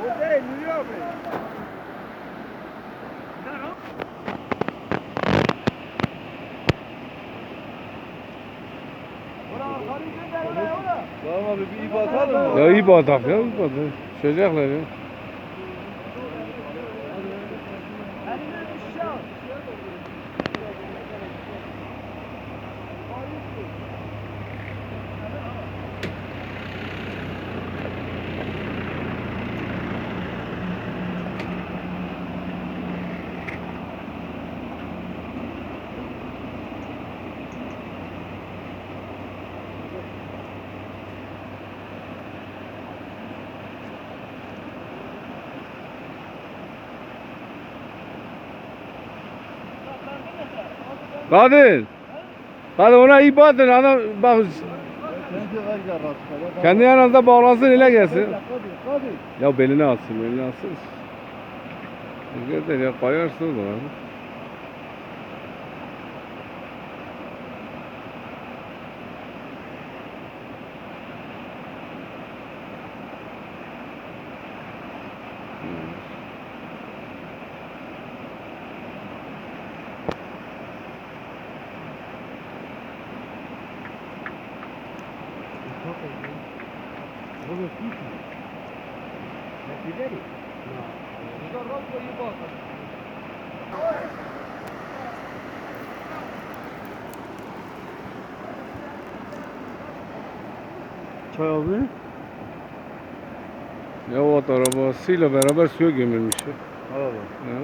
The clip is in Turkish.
O değil, yürüyor abi. Tamam abi bir iyi bakalım mı? Ya iyi batak ya, iyi batak. Düşecekler ya. Kadir. Kadir ona iyi bakın. Ana bak kendi yanınızda bağlansın ile gelsin. Ya belini atsın, belini atsın. Gerçekten ya kayarsın da. Çay abi. Ya o at arabasıyla beraber suya gömülmüş. Abi. Ya.